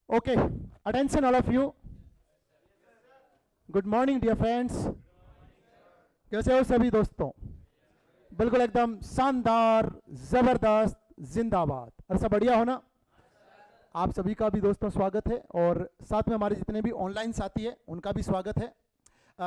Okay, attention all of you. Good morning dear friends. कैसे हो सभी दोस्तों? बिल्कुल एकदम शानदार, जबरदस्त, जिंदाबाद। और सब बढ़िया हो ना? आप सभी का भी दोस्तों स्वागत है और साथ में हमारे जितने भी ऑनलाइन साथी हैं उनका भी स्वागत है।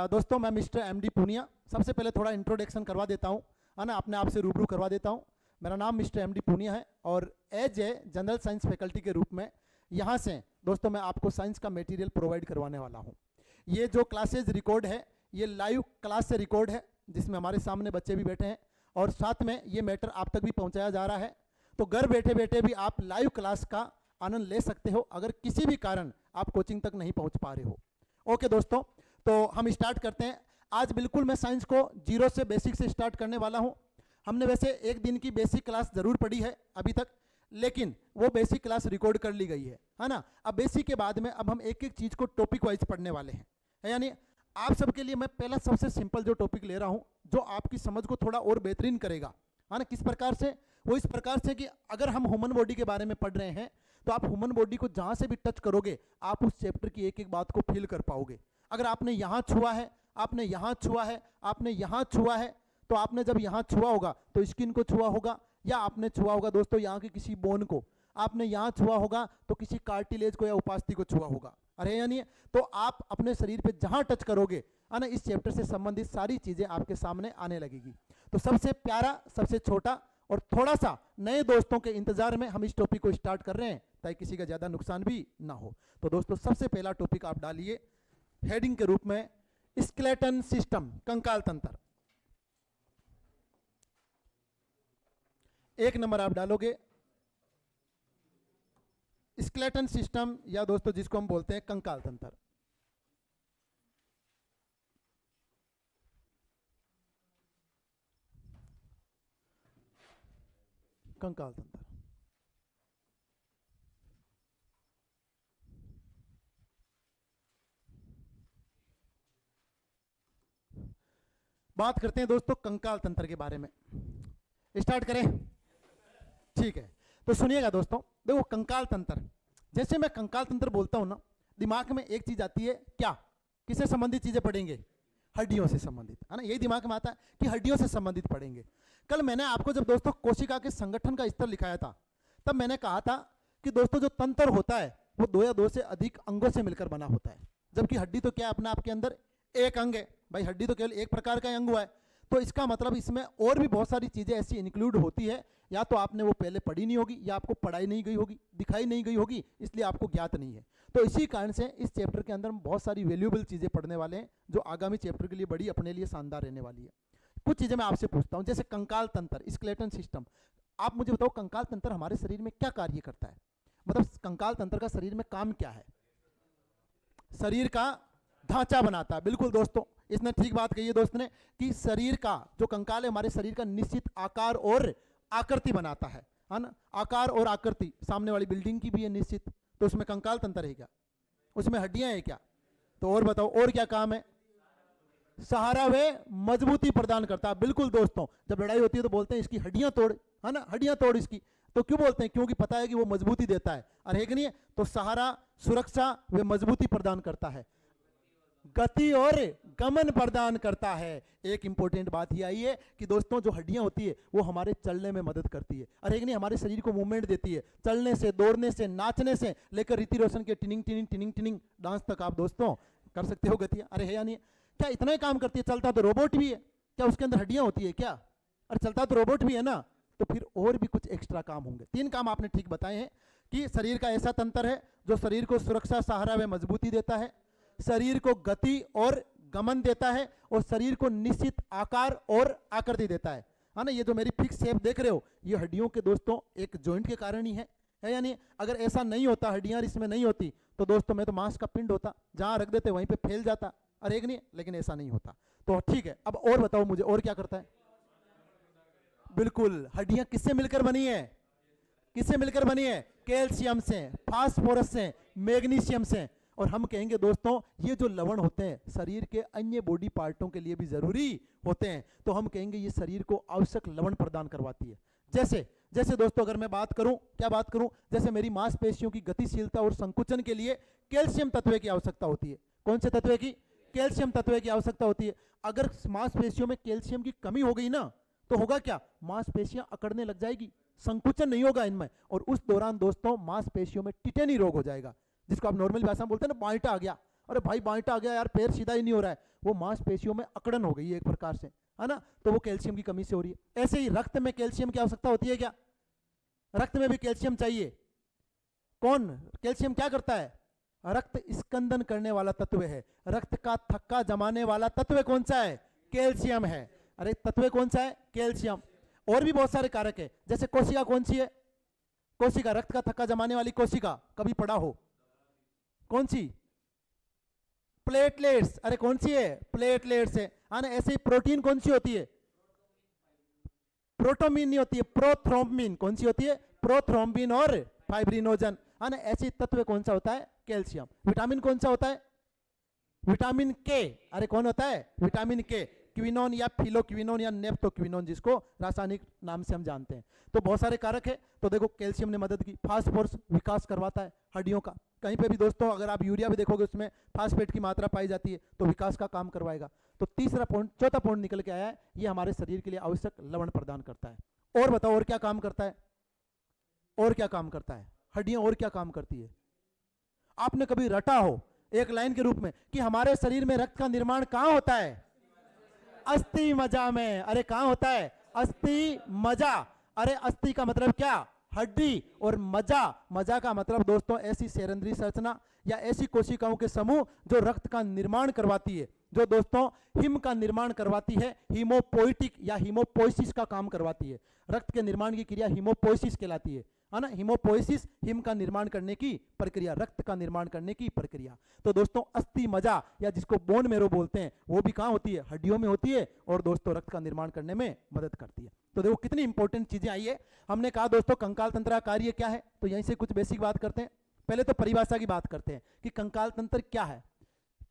दोस्तों मैं मिस्टर एमडी पूनिया। सबसे पहले थोड़ा इंट्रोडक्शन करवा देता हूँ, है ना, अपने आप से रूबरू करवा देता हूँ। मेरा नाम मिस्टर एमडी पूनिया है और as a general science faculty के रूप में यहाँ से दोस्तों मैं आपको साइंस का मटेरियल प्रोवाइड करवाने वाला हूँ। ये जो क्लासेज रिकॉर्ड है ये लाइव क्लास से रिकॉर्ड है, जिसमें हमारे सामने बच्चे भी बैठे हैं और साथ में ये मैटर आप तक भी पहुँचाया जा रहा है। तो घर बैठे बैठे भी आप लाइव क्लास का आनंद ले सकते हो अगर किसी भी कारण आप कोचिंग तक नहीं पहुँच पा रहे हो। ओके दोस्तों, तो हम स्टार्ट करते हैं। आज बिल्कुल मैं साइंस को जीरो से बेसिक से स्टार्ट करने वाला हूँ। हमने वैसे एक दिन की बेसिक क्लास ज़रूर पढ़ी है अभी तक, लेकिन वो बेसिक क्लास रिकॉर्ड कर ली गई है ना। अब बेसिक के बाद में अब हम एक एक चीज़ को टॉपिक वाइज पढ़ने वाले हैं, है यानी आप सबके लिए मैं पहला सबसे सिंपल जो टॉपिक ले रहा हूँ जो आपकी समझ को थोड़ा और बेहतरीन करेगा, है ना। किस प्रकार से? वो इस प्रकार से कि अगर हम ह्यूमन बॉडी के बारे में पढ़ रहे हैं तो आप ह्यूमन बॉडी को जहाँ से भी टच करोगे आप उस चैप्टर की एक एक बात को फील कर पाओगे। अगर आपने यहाँ छुआ है, आपने यहाँ छुआ है, आपने यहाँ छुआ है, तो आपने जब यहाँ छुआ होगा तो स्किन को छुआ होगा, या आपने छुआ होगा दोस्तों यहाँ की किसी बोन को, आपने यहाँ छुआ होगा तो किसी कार्टिलेज को या उपास्थि को छुआ होगा। अरे यानी तो आप अपने शरीर पे जहाँ टच करोगे, है ना, इस चैप्टर से संबंधित सारी चीज़ें आपके सामने आने लगेगी। तो सबसे प्यारा, सबसे छोटा और थोड़ा सा नए दोस्तों के इंतजार में हम इस टॉपिक को स्टार्ट कर रहे हैं ताकि किसी का ज़्यादा नुकसान भी ना हो। तो दोस्तों सबसे पहला टॉपिक आप डालिए हेडिंग के रूप में स्केलेटन सिस्टम, कंकाल तंत्र। एक नंबर आप डालोगे स्केलेटन सिस्टम, या दोस्तों जिसको हम बोलते हैं कंकाल तंत्र। कंकाल तंत्र बात करते हैं दोस्तों कंकाल तंत्र के बारे में। स्टार्ट करें? ठीक है, तो सुनिएगा दोस्तों। देखो कंकाल तंत्र, जैसे मैं कंकाल तंत्र बोलता हूं ना, दिमाग में एक चीज आती है, क्या? किससे संबंधित चीजें पढ़ेंगे? हड्डियों से संबंधित, है ना। यही दिमाग में आता है कि हड्डियों से संबंधित पढ़ेंगे। कल मैंने आपको जब दोस्तों कोशिका के संगठन का स्तर लिखाया था तब मैंने कहा था कि दोस्तों जो तंत्र होता है वो दो या दो से अधिक अंगों से मिलकर बना होता है, जबकि हड्डी तो क्या अपना आपके अंदर एक अंग है। भाई हड्डी तो केवल एक प्रकार का अंग हुआ है, तो इसका मतलब इसमें और भी बहुत सारी चीजें ऐसी इंक्लूड होती है, या तो आपने वो पहले पढ़ी नहीं होगी, या आपको पढ़ाई नहीं गई होगी, दिखाई नहीं गई होगी, इसलिए आपको ज्ञात नहीं है। तो इसी कारण से इस चैप्टर के अंदर हम बहुत सारी वैल्यूएबल चीजें पढ़ने वाले हैं जो आगामी चैप्टर के लिए बड़ी अपने लिए शानदार रहने वाली है। कुछ चीजें मैं आपसे पूछता हूं, जैसे कंकाल तंत्र, स्केलेटन सिस्टम। आप मुझे बताओ कंकाल तंत्र हमारे शरीर में क्या कार्य करता है? मतलब कंकाल तंत्र का शरीर में काम क्या है? शरीर का ढांचा बनाता है। बिल्कुल दोस्तों, इसने ठीक बात कही है दोस्त ने कि शरीर का जो कंकाल है हमारे शरीर का निश्चित आकार और आकृति बनाता है ना। आकार और आकृति, सामने वाली बिल्डिंग की भी है निश्चित, तो उसमें कंकाल तंत्र है क्या? उसमें हड्डियां हैं क्या? तो और बताओ और क्या काम है? सहारा व मजबूती प्रदान करता है। बिल्कुल दोस्तों, जब लड़ाई होती है तो बोलते हैं इसकी हड्डियां तोड़, है ना, हड्डियां तोड़ इसकी। तो क्यों बोलते हैं? क्योंकि पता है कि वो मजबूती देता है। अरे है कि नहीं है? तो सहारा, सुरक्षा व मजबूती प्रदान करता है, गति और गमन प्रदान करता है। एक इंपॉर्टेंट बात ही आई है कि दोस्तों जो हड्डियां होती है वो हमारे चलने में मदद करती है। अरे नहीं, हमारे शरीर को मूवमेंट देती है, चलने से, दौड़ने से, नाचने से लेकर ऋतिक रोशन के tinning tinning tinning tinning dance तक आप दोस्तों कर सकते हो गतियां। अरे है या नहीं? क्या इतना ही काम करती है? चलता तो रोबोट भी है, क्या उसके अंदर हड्डियां होती है क्या? अरे चलता तो रोबोट भी है ना, तो फिर और भी कुछ एक्स्ट्रा काम होंगे। तीन काम आपने ठीक बताए हैं कि शरीर का ऐसा तंत्र है जो शरीर को सुरक्षा, सहारा व मजबूती देता है, शरीर को गति और गमन देता है, और शरीर को निश्चित आकार और आकृति देता है ना। ये जो मेरी फिक्स शेप देख रहे हो ये हड्डियों के दोस्तों एक जॉइंट के कारण ही है यानी अगर ऐसा नहीं होता, हड्डियां इसमें नहीं होती तो दोस्तों मैं तो मांस का पिंड होता, जहां रख देते वहीं पे फैल जाता। अरे एक नहीं, लेकिन ऐसा नहीं होता। तो ठीक है, अब और बताओ मुझे और क्या करता है? बिल्कुल, हड्डियां किससे मिलकर बनी है? किससे मिलकर बनी है? कैल्शियम से, फास्फोरस से, मैग्नीशियम से। और हम कहेंगे दोस्तों ये जो लवण होते हैं शरीर के अन्य बॉडी पार्टों के लिए भी जरूरी होते हैं, तो हम कहेंगे ये शरीर को आवश्यक लवण प्रदान करवाती है। जैसे जैसे दोस्तों अगर मैं बात करूं, क्या बात करूं, जैसे मेरी मांसपेशियों की गतिशीलता और संकुचन के लिए कैल्शियम तत्व की आवश्यकता होती है। कौन से तत्व की? कैल्शियम तत्व की आवश्यकता होती है। अगर मांसपेशियों में कैल्शियम की कमी हो गई ना, तो होगा क्या, मांसपेशियां अकड़ने लग जाएगी, संकुचन नहीं होगा इनमें, और उस दौरान दोस्तों मांसपेशियों में टिटेनी रोग हो जाएगा, जिसको आप नॉर्मल भाषा में बोलते हैं ना, बांटा आ गया। अरे भाई बांटा आ गया यार, पैर सीधा ही नहीं हो रहा है, वो मांसपेशियों में अकड़न हो गई है एक प्रकार से, है ना, तो वो कैल्शियम की कमी से हो रही है। ऐसे ही रक्त में कैल्शियम की आवश्यकता होती है क्या? रक्त में भी कैल्शियम चाहिए। कौन कैल्शियम क्या करता है? रक्त स्कंदन करने वाला तत्व है। रक्त का थक्का जमाने वाला तत्व कौन सा है? कैल्शियम है। अरे तत्व कौन सा है? कैल्शियम। और भी बहुत सारे कारक है, जैसे कोशिका कौन सी है? कोशिका, रक्त का थक्का जमाने वाली कोशिका, कभी पढ़ा हो? कौन सी? प्लेटलेट्स। अरे कौन सी है? प्लेटलेट्स है, ना। ऐसे ही प्रोटीन कौन सी होती है? प्रोटोमीन नहीं होती है, प्रोथ्रोम्बिन। कौन सी होती है? प्रोथ्रोम्बिन और फाइब्रिनोजन, है ना। ऐसे तत्व कौन सा होता है? कैल्शियम। विटामिन कौन सा होता है? विटामिन के। अरे कौन होता है? विटामिन के। क्विनोन या फिलोक्विनोन या नेप्टोक्विनोन, जिसको रासायनिक नाम से हम जानते हैं। तो बहुत सारे कारक है। तो देखो कैल्शियम ने मदद की। फास्फोरस विकास करवाता है हड्डियों का। कहीं पे भी दोस्तों अगर आप यूरिया भी देखोगे उसमें फास्फेट की मात्रा पाई जाती है, तो विकास का काम करवाएगा। तो तीसरा पॉइंट, चौथा पॉइंट निकल के आया है, ये हमारे शरीर के लिए आवश्यक लवण प्रदान करता है। और बताओ और क्या काम करता है? और क्या काम करता है? हड्डियां और क्या काम करती है? आपने कभी रटा हो एक लाइन के रूप में कि हमारे शरीर में रक्त का निर्माण कहां होता है? अस्थि मज्जा में। अरे कहां होता है? अस्थि मज्जा। अरे अस्थि का मतलब क्या? हड्डी। और मज्जा, मज्जा का मतलब दोस्तों ऐसी सेरेंद्रीय संरचना या ऐसी कोशिकाओं के समूह जो रक्त का निर्माण करवाती है, जो दोस्तों हिम का निर्माण करवाती है, हीमोपोइटिक या हीमोपोइसिस का काम करवाती है। रक्त के निर्माण की क्रिया हीमोपोइसिस कहलाती है ना। हीमोपोइसिस हिम का निर्माण करने की प्रक्रिया, रक्त का निर्माण करने की प्रक्रिया। तो दोस्तों अस्थि मज्जा या जिसको बोन मेरो बोलते हैं, वो भी कहां होती है? हड्डियों में होती है, और दोस्तों रक्त का निर्माण करने में मदद करती है। तो देखो कितनी इंपॉर्टेंट चीजें आई है। हमने कहा दोस्तों कंकाल तंत्र का कार्य क्या है, तो यहीं से कुछ बेसिक बात करते हैं। पहले तो परिभाषा की बात करते हैं कि कंकाल तंत्र क्या है।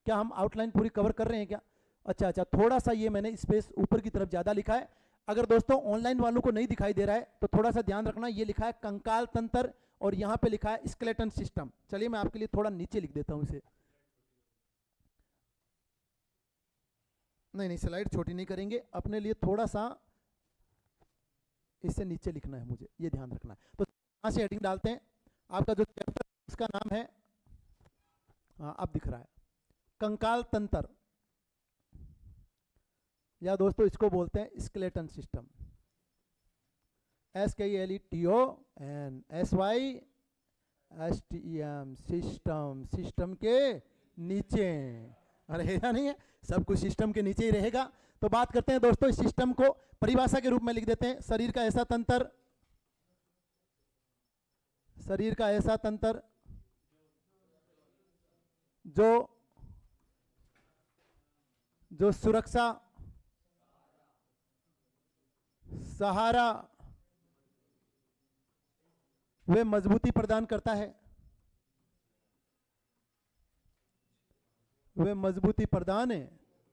क्या हम आउटलाइन पूरी कवर कर रहे हैं क्या? अच्छा, थोड़ा सा ये मैंने स्पेस ऊपर की तरफ ज्यादा लिखा है। अगर दोस्तों ऑनलाइन वालों को नहीं दिखाई दे रहा है तो थोड़ा सा ध्यान रखना, ये लिखा है कंकाल तंत्र और यहां पे लिखा है स्केलेटन सिस्टम। चलिए मैं आपके लिए थोड़ा नीचे लिख देता हूं इसे। नहीं स्लाइड छोटी नहीं करेंगे, अपने लिए थोड़ा सा इससे नीचे लिखना है मुझे, ये ध्यान रखना है। तो यहां से हेडिंग डालते हैं। आपका जो चैप्टर इसका नाम है, हाँ अब दिख रहा है, कंकाल तंत्र, या दोस्तों इसको बोलते हैं skeleton system. SKELETON system, system के नीचे। अरे है नहीं है, सब कुछ सिस्टम के नीचे ही रहेगा। तो बात करते हैं दोस्तों इस सिस्टम को परिभाषा के रूप में लिख देते हैं। शरीर का ऐसा तंत्र, शरीर का ऐसा तंत्र जो सुरक्षा, सहारा वे मजबूती प्रदान करता है, वे मजबूती प्रदान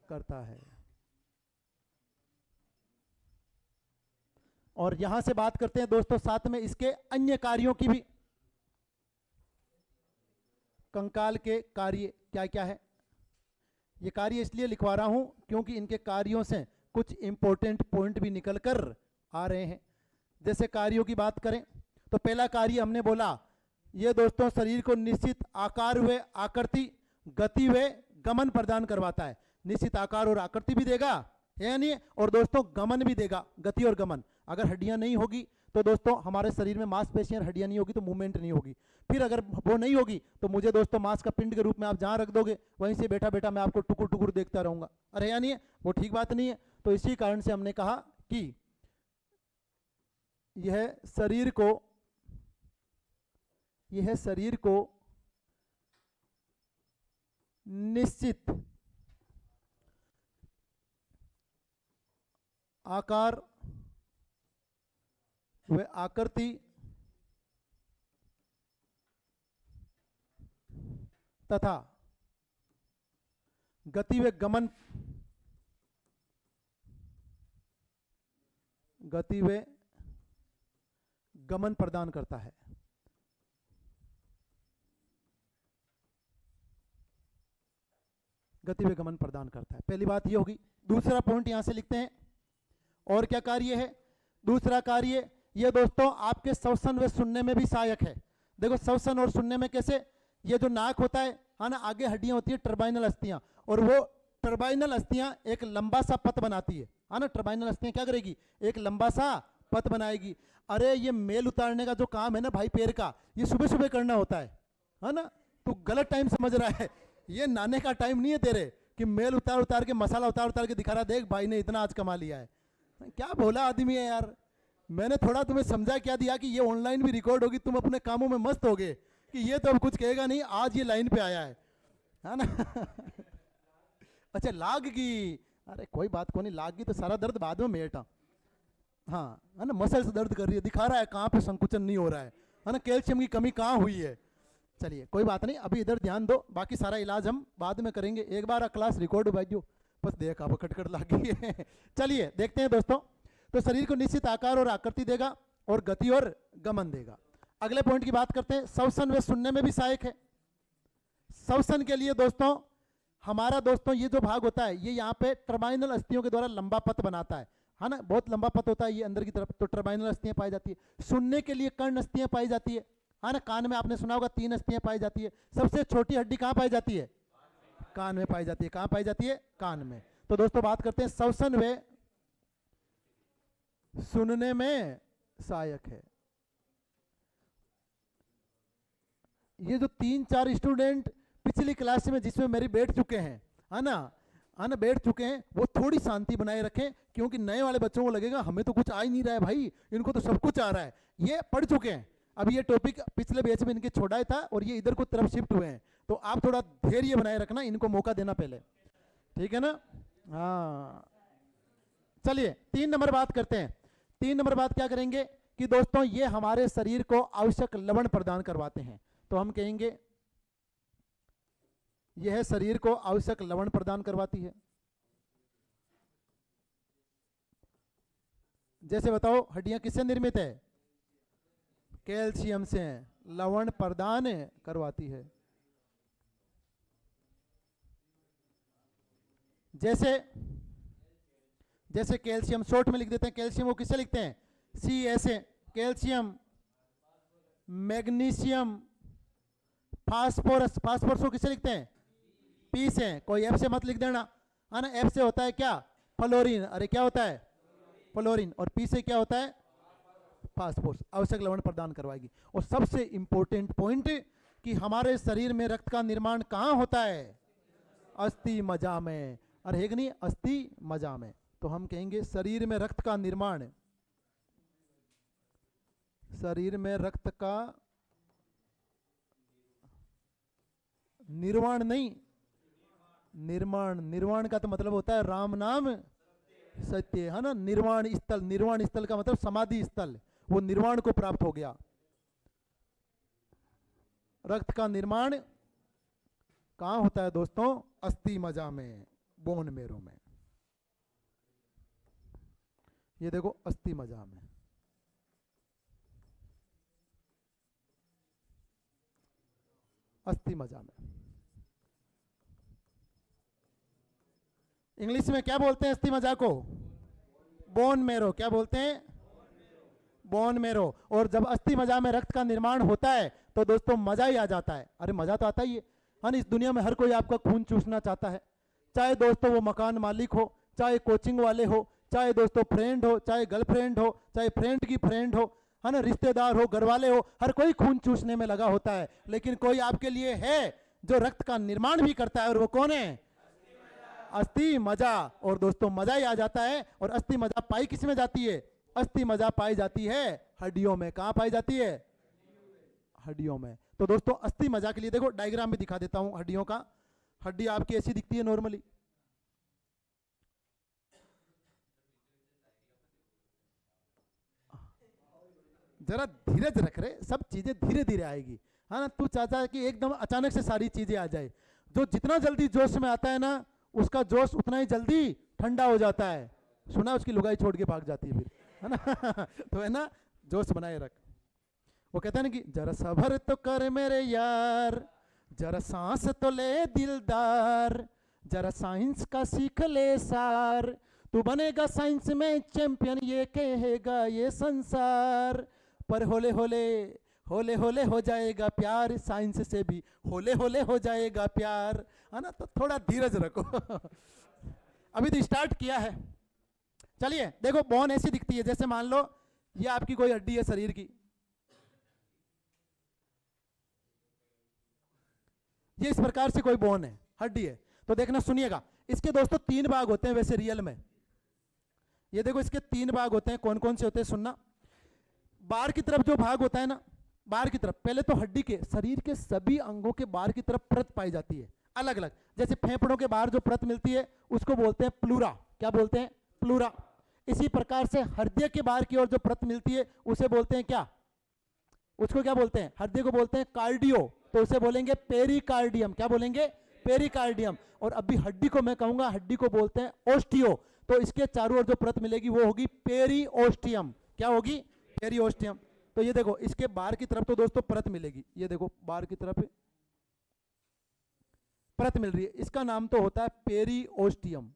करता है। और यहां से बात करते हैं दोस्तों साथ में इसके अन्य कार्यों की भी। कंकाल के कार्य क्या क्या है? ये कार्य इसलिए लिखवा रहा हूं क्योंकि इनके कार्यों से कुछ इंपॉर्टेंट पॉइंट भी निकल कर आ रहे हैं। जैसे कार्यों की बात करें तो पहला कार्य हमने बोला, ये दोस्तों शरीर को निश्चित आकार व आकृति, गति व गमन प्रदान करवाता है। निश्चित आकार और आकृति भी देगा, है या नहीं? और दोस्तों गमन भी देगा, गति और गमन। अगर हड्डियां नहीं होगी तो दोस्तों हमारे शरीर में मांसपेशियां, हड्डियां नहीं होगी तो मूवमेंट नहीं होगी। फिर अगर वो नहीं होगी तो मुझे दोस्तों मांस का पिंड के रूप में आप जहां रख दोगे वहीं से बैठा बैठा मैं आपको टुकुर टुकुर देखता रहूंगा। अरे या नहीं है? वो ठीक बात नहीं है। तो इसी कारण से हमने कहा कि यह शरीर को निश्चित आकार व आकृति तथा गति व गमन प्रदान करता है। गति व गमन प्रदान करता है, पहली बात ये होगी। दूसरा पॉइंट यहां से लिखते हैं, और क्या कार्य है? दूसरा कार्य ये दोस्तों आपके श्वसन व सुनने में भी सहायक है। देखो श्वसन और सुनने में कैसे, ये जो नाक होता है ना, आगे हड्डियां होती है टर्बाइनल अस्थियां, और वो टर्बाइनल अस्थियां एक लंबा सा पथ बनाती है ना। टर्बाइनल अस्थियां क्या करेगी? एक लंबा सा पथ बनाएगी। अरे ये मेल उतारने का जो काम है ना भाई पैर का, ये सुबह सुबह करना होता है ना। तू गलत टाइम समझ रहा है, ये नहाने का टाइम नहीं है तेरे कि मेल उतार उतार के, मसाला उतार उतार के दिखा रहा, देख भाई ने इतना आज कमा लिया है। क्या भोला आदमी है यार। मैंने थोड़ा तुम्हें समझा क्या दिया कि ये ऑनलाइन भी रिकॉर्ड होगी, तुम अपने कामों में मस्त होगे कि ये तो अब कुछ कहेगा नहीं, आज ये लाइन पे आया है ना। अच्छा लाग गई, अरे कोई बात को नहीं, लाग गई तो सारा दर्द बाद में मेटा। हाँ है ना, मसल्स दर्द कर रही है, दिखा रहा है कहाँ पे संकुचन नहीं हो रहा है ना, कैल्शियम की कमी कहाँ हुई है। चलिए कोई बात नहीं, अभी इधर ध्यान दो, बाकी सारा इलाज हम बाद में करेंगे। एक बार क्लास रिकॉर्ड भाई जो बस देख आप कटकट लग गई है। चलिए देखते हैं दोस्तों, तो शरीर को निश्चित आकार और आकृति देगा और गति और गमन देगा। अगले पॉइंट की बात करते हैं, श्वसन व सुनने में भी सहायक है। श्वसन के लिए दोस्तों हमारा दोस्तों ये जो भाग होता है, ये यहाँ पे टर्बाइनल अस्थियों के द्वारा लंबा पथ बनाता है ना, बहुत लंबा पथ होता है ये अंदर की तरफ, तो टर्बाइनल अस्थियां पाई जाती है। सुनने के लिए कर्ण अस्थियां पाई जाती है ना। कान में आपने सुना होगा 3 अस्थियां पाई जाती है। सबसे छोटी हड्डी कहाँ पाई जाती है? कान में पाई जाती है। कहाँ पाई जाती है? कान में। तो दोस्तों बात करते हैं, श्वसन व सुनने में सहायक है। ये जो 3-4 स्टूडेंट पिछली क्लास में जिसमें मेरी बैठ चुके हैं है ना बैठ चुके हैं, वो थोड़ी शांति बनाए रखें, क्योंकि नए वाले बच्चों को लगेगा हमें तो कुछ आ ही नहीं रहा है भाई, इनको तो सब कुछ आ रहा है। ये पढ़ चुके हैं, अब ये टॉपिक पिछले बैच में इनके छोड़ा था और ये इधर को तरफ शिफ्ट हुए हैं, तो आप थोड़ा धैर्य बनाए रखना, इनको मौका देना पहले, ठीक है ना। हाँ चलिए 3 नंबर बात करते हैं। 3 नंबर बात क्या करेंगे कि दोस्तों ये हमारे शरीर को आवश्यक लवण प्रदान करवाते हैं। तो हम कहेंगे यह शरीर को आवश्यक लवण प्रदान करवाती है। जैसे बताओ हड्डियां किससे निर्मित है? कैल्शियम से। लवण प्रदान करवाती है। जैसे जैसे कैल्शियम शॉर्ट में लिख देते हैं, कैल्शियम को किससे लिखते हैं? CS से। कैल्शियम, मैग्नीशियम, फास्फोरस, फास्फोरस को किससे लिखते हैं? P से। कोई F से मत लिख देना है ना। F से होता है क्या? फ्लोरीन। अरे क्या होता है? फ्लोरीन। और P से क्या होता है? फास्फोरस। आवश्यक लवण प्रदान करवाएगी। और सबसे इंपॉर्टेंट पॉइंट कि हमारे शरीर में रक्त का निर्माण कहाँ होता है? अस्थि मज्जा में। अरे है कि नहीं? अस्थि मज्जा में। तो हम कहेंगे शरीर में रक्त का निर्माण, शरीर में रक्त का निर्माण नहीं, निर्माण। निर्वाण का तो मतलब होता है राम नाम सत्य है ना। निर्वाण स्थल, निर्वाण स्थल का मतलब समाधि स्थल, वो निर्वाण को प्राप्त हो गया। रक्त का निर्माण कहां होता है दोस्तों? अस्थि मज्जा में, बोन मेरो में। ये देखो अस्थि मज्जा में। अस्थि मज्जा में। इंग्लिश में क्या बोलते हैं अस्थि मज्जा को? Bone marrow. क्या बोलते हैं? Bone marrow. और जब अस्थि मज्जा में रक्त का निर्माण होता है तो दोस्तों मजा ही आ जाता है। अरे मजा तो आता ही है ना। इस दुनिया में हर कोई आपका खून चूसना चाहता है, चाहे दोस्तों वो मकान मालिक हो, चाहे कोचिंग वाले हो, चाहे दोस्तों फ्रेंड हो, चाहे गर्लफ्रेंड हो, चाहे फ्रेंड की फ्रेंड हो, है ना, रिश्तेदार हो, घर वाले हो, हर कोई खून चूसने में लगा होता है। लेकिन कोई आपके लिए है जो रक्त का निर्माण भी करता है, और वो कौन है? अस्थि मज्जा। और दोस्तों मजा ही आ जाता है। और अस्थि मज्जा पाई किस में जाती है? अस्थि मज्जा पाई जाती है हड्डियों में। कहां पाई जाती है? हड्डियों में। तो दोस्तों अस्थि मज्जा के लिए देखो डायग्राम में दिखा देता हूं हड्डियों का। हड्डी आपकी ऐसी दिखती है नॉर्मली, जरा धीरज रख रहे, सब चीजें धीरे धीरे आएगी। है ना, तू चाहता है कि एकदम अचानक से सारी चीजें आ जाए। जो जितना जल्दी जोश में आता है ना, उसका जोश उतना ही जल्दी ठंडा हो जाता है। सुना, उसकी लुगाई छोड़ के भाग जाती है फिर, है ना। तो है ना, जोश बनाए रख। वो कहते हैं ना कि जरा सब्र तो कर मेरे यार, जरा सांस तो ले दिलदार, जरा साइंस का सीख ले सार, तू बनेगा साइंस में चैंपियन ये कहेगा ये संसार। पर होले होले होले होले हो जाएगा प्यार, साइंस से भी होले होले हो जाएगा प्यार, है ना। तो थोड़ा धीरज रखो। अभी तो स्टार्ट किया है। चलिए देखो, बोन ऐसी दिखती है जैसे मान लो ये आपकी कोई हड्डी है शरीर की, ये इस प्रकार से कोई बोन है, हड्डी है। तो देखना, सुनिएगा, इसके दोस्तों 3 भाग होते हैं वैसे रियल में। ये देखो, इसके 3 भाग होते हैं। कौन कौन से होते हैं सुनना। बाहर की तरफ जो भाग होता है ना, बाहर की तरफ, पहले तो हड्डी के शरीर के सभी अंगों के बाहर की तरफ परत पाई जाती है अलग अलग। जैसे फेफड़ों के बाहर जो परत मिलती है उसको बोलते हैं प्लूरा। क्या बोलते हैं? प्लूरा। इसी प्रकार से हृदय के बाहर की ओर जो परत मिलती है उसे बोलते हैं क्या? उसको क्या बोलते हैं? हृदय को बोलते हैं कार्डियो, तो उसे बोलेंगे पेरिकार्डियम। क्या बोलेंगे? पेरिकार्डियम। और अभी हड्डी को मैं कहूंगा, हड्डी को बोलते हैं ओस्टियो, तो इसके चारों ओर जो परत मिलेगी वो होगी पेरिओस्टियम। क्या होगी? पेरिओस्टियम। तो ये देखो, इसके बाहर की तरफ तो दोस्तों परत मिलेगी, ये देखो बाहर की तरफ परत मिल रही है, इसका नाम तो होता है पेरिओस्टियम।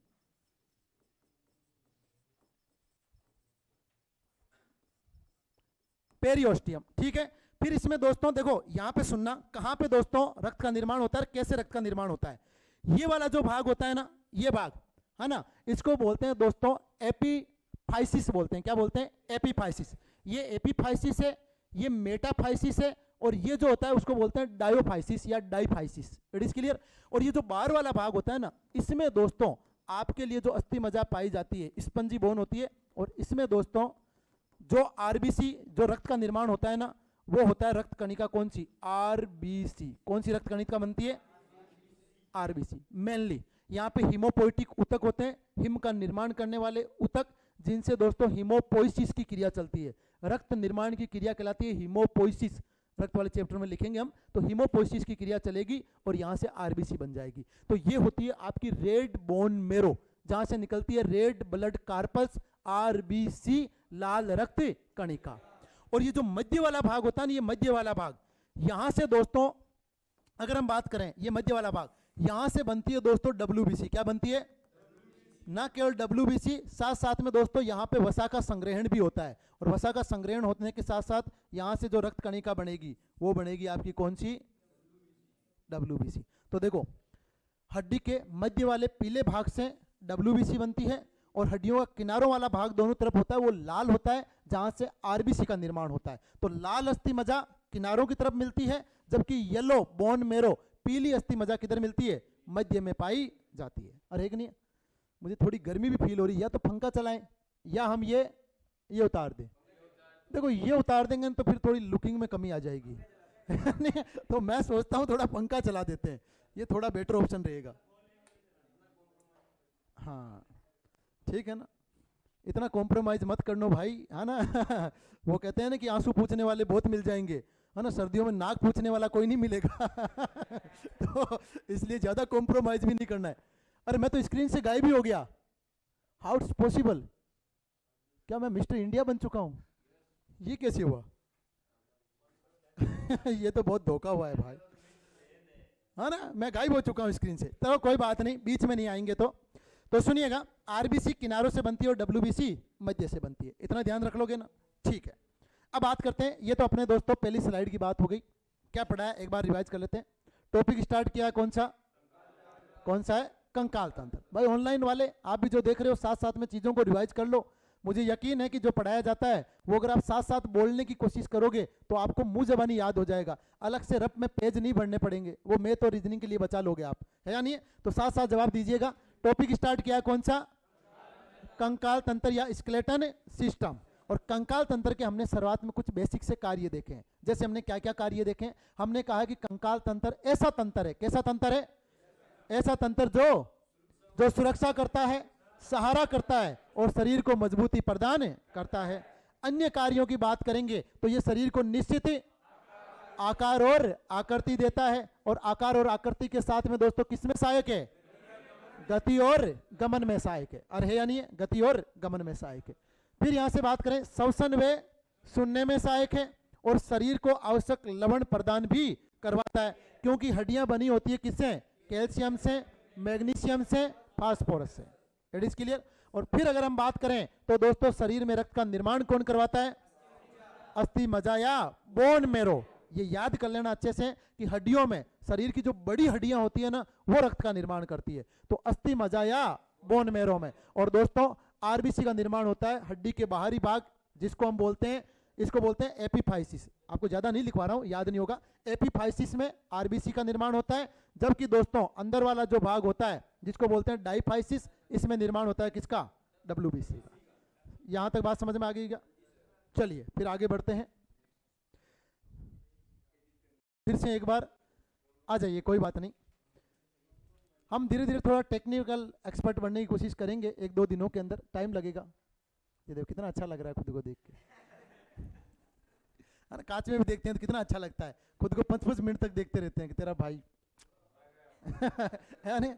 पेरिओस्टियम, ठीक है। फिर इसमें दोस्तों देखो, यहां पे सुनना, कहां पे दोस्तों रक्त का निर्माण होता है, कैसे रक्त का निर्माण होता है। ये वाला जो भाग होता है ना, ये भाग है ना, इसको बोलते हैं दोस्तों एपीफाइसिस बोलते हैं। क्या बोलते हैं? एपीफाइसिस। ये एपीफाइसिस है, ये मेटाफाइसिस है, और ये जो होता है उसको बोलते हैं डायोफाइसिस या डाइफाइसिस। It is clear. और ये जो बाहर वाला भाग होता है ना, इसमें दोस्तों आपके लिए जो अस्थि मज्जा पाई जाती है, स्पंजी बोन होती है, और इसमें दोस्तों जो आरबीसी, जो रक्त का निर्माण होता है ना, वो होता है रक्त कणिका। कौन सी? आरबीसी। कौन सी रक्त कणिका बनती है? आरबीसी। मेनली यहाँ पे हीमोपोइटिक ऊतक होते हैं, हिम का निर्माण करने वाले ऊतक, जिनसे दोस्तों हीमोपोइसिस की क्रिया चलती है। रक्त निर्माण की क्रिया कहलाती है हीमोपोइसिस। रक्त वाले चैप्टर में लिखेंगे हम, तो हीमोपोइसिस की क्रिया चलेगी और यहाँ से आरबीसी बन जाएगी। तो ये होती है आपकी रेड बोन मेरो, जहाँ से निकलती है रेड ब्लड कार्पस, आरबीसी, लाल रक्त कणिका। और ये जो मध्य वाला भाग होता है ना, ये मध्य वाला भाग, यहां से दोस्तों अगर हम बात करें, ये मध्य वाला भाग, यहां से बनती है दोस्तों डब्ल्यूबीसी। क्या बनती है? ना केवल डब्ल्यूबीसी, साथ साथ में दोस्तों यहां पे वसा का संग्रहण भी होता है। और वसा का संग्रहण होने के साथ साथ यहां से जो रक्त कणिका बनेगी वो बनेगी आपकी कौन सी? डब्ल्यूबीसी। तो देखो, हड्डी के मध्य वाले पीले भाग से डब्ल्यूबीसी बनती है, और हड्डियों का किनारों वाला भाग दोनों तरफ होता है वो लाल होता है, जहां से आरबीसी का निर्माण होता है। तो लाल अस्थि मज्जा किनारों की तरफ मिलती है, जबकि येलो बोन मेरो, पीली अस्थि मज्जा किधर मिलती है? मध्य में पाई जाती है। अरे एक नहीं, मुझे थोड़ी गर्मी भी फील हो रही है, या तो पंखा चलाएं या हम ये उतार दें। देखो ये उतार देंगे तो फिर थोड़ी लुकिंग में कमी आ जाएगी। तो मैं सोचता हूँ थोड़ा पंखा चला देते हैं, ये थोड़ा बेटर ऑप्शन रहेगा। हाँ ठीक है ना, इतना कॉम्प्रोमाइज मत करनो भाई, है ना। वो कहते हैं ना कि आंसू पूछने वाले बहुत मिल जाएंगे, है ना, सर्दियों में नाक पूछने वाला कोई नहीं मिलेगा। तो इसलिए ज्यादा कॉम्प्रोमाइज भी नहीं करना है। अरे मैं तो स्क्रीन से गायब ही हो गया, हाउ इट्स पॉसिबल? क्या मैं मिस्टर इंडिया बन चुका हूं? ये कैसे हुआ? ये तो बहुत धोखा हुआ है भाई, है ना, मैं गायब हो चुका हूं स्क्रीन से। तो कोई बात नहीं, बीच में नहीं आएंगे। तो सुनिएगा, आरबीसी किनारों से बनती है और डब्ल्यूबीसी मध्य से बनती है, इतना ध्यान रख लोगे ना? ठीक है। अब बात करते हैं, ये तो अपने दोस्तों पहली स्लाइड की बात हो गई, क्या पढ़ा है एक बार रिवाइज कर लेते हैं। टॉपिक स्टार्ट किया कौन सा है? कंकाल तंत्र। भाई ऑनलाइन वाले आप भी जो देख रहे हो, साथ साथ में चीजों को रिवाइज कर लो। मुझे यकीन है कि जो पढ़ाया जाता है वो अगर आप साथ साथ बोलने की कोशिश करोगे तो आपको मुंह जबानी याद हो जाएगा, अलग से रफ में पेज नहीं भरने पड़ेंगे, वो मैं तो रीजनिंग के लिए बचा लोगे आप, है या नहीं? तो साथ साथ जवाब दीजिएगा। टॉपिक स्टार्ट किया कौन सा? कंकाल तंत्र या स्केलेटन सिस्टम। और कंकाल तंत्र के हमने शुरुआत में कुछ बेसिक से कार्य देखे हैं। जैसे हमने क्या क्या कार्य देखे हैं? हमने कहा कि कंकाल तंत्र ऐसा तंत्र है, कैसा तंत्र है? ऐसा तंत्र जो सुरक्षा करता है, सहारा करता है और शरीर को मजबूती प्रदान करता है। अन्य कार्यों की बात करेंगे तो ये शरीर को निश्चित आकार और आकृति देता है, और आकार और आकृति के साथ में दोस्तों किसमें सहायक है? गति और गमन में सहायक है। और है या नहीं है? गति और गमन में सहायक है। फिर यहां से बात करें, श्वसन व सुनने में सहायक है, और शरीर को आवश्यक लवण प्रदान भी करवाता है, क्योंकि हड्डियां बनी होती है किससे? कैल्शियम से, मैग्नीशियम से, फास्फोरस से। It is clear. और फिर अगर हम बात करें तो दोस्तों शरीर में रक्त का निर्माण कौन करवाता है? अस्थि मज्जा या बोन मेरो। ये याद कर लेना अच्छे से कि हड्डियों में, शरीर की जो बड़ी हड्डियां होती है ना, वो रक्त का निर्माण करती है, तो अस्थि मज्जा या बोन मेरो में। और दोस्तों आरबीसी का निर्माण होता है हड्डी के बाहरी भाग, जिसको हम बोलते हैं, इसको बोलते हैं एपिफाइसिस। आपको ज्यादा नहीं लिखवा रहा हूं, याद नहीं होगा। एपिफाइसिस में आरबीसी का निर्माण होता है, जबकि दोस्तों अंदर वाला जो भाग होता है जिसको बोलते हैं डाईफाइसिस, इसमें निर्माण होता है किसका? डब्ल्यूबीसी का। यहां तक बात समझ में आ गई क्या? चलिए फिर आगे बढ़ते हैं। फिर से एक बार आ जाइए, कोई बात नहीं। हम धीरे धीरे थोड़ा टेक्निकल एक्सपर्ट बनने की कोशिश करेंगे, 1-2 दिनों के अंदर, टाइम लगेगा। ये देखो कितना अच्छा लग रहा है खुद को देख के, है ना? कांच में भी देखते हैं तो कितना अच्छा लगता है, खुद को 5-5 मिनट तक देखते रहते हैं कि तेरा भाई है नहीं?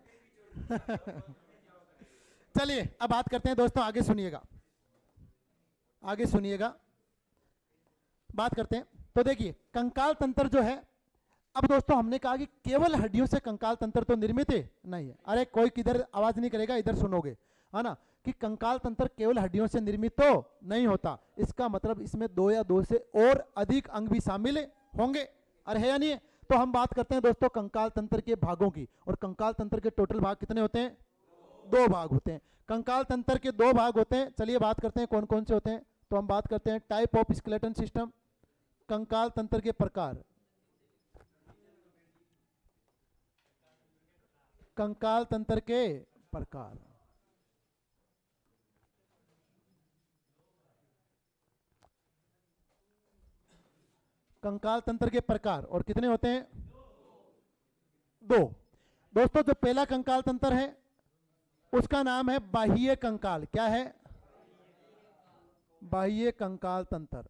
चलिए अब बात करते हैं दोस्तों, आगे सुनिएगा, आगे सुनिएगा, बात करते हैं। तो देखिए कंकाल तंत्र जो है, अब दोस्तों हमने कहा कि केवल हड्डियों से कंकाल तंत्र तो निर्मित है नहीं है। अरे कोई किधर आवाज नहीं करेगा, इधर सुनोगे, है ना? कि कंकाल तंत्र केवल हड्डियों से निर्मित तो नहीं होता, इसका मतलब इसमें 2 या 2 से और अधिक अंग भी शामिल होंगे। अरे है या नहीं है? तो हम बात करते हैं दोस्तों कंकाल तंत्र के भागों की, और कंकाल तंत्र के टोटल भाग कितने होते हैं? 2 भाग होते हैं। कंकाल तंत्र के 2 भाग होते हैं। चलिए बात करते हैं कौन कौन से होते हैं। तो हम बात करते हैं टाइप ऑफ स्केलेटन सिस्टम, कंकाल तंत्र के प्रकार, कंकाल तंत्र के प्रकार। कंकाल तंत्र के प्रकार और कितने होते हैं? 2। दोस्तों जो पहला कंकाल तंत्र है उसका नाम है बाह्य कंकाल। क्या है? बाह्य कंकाल तंत्र।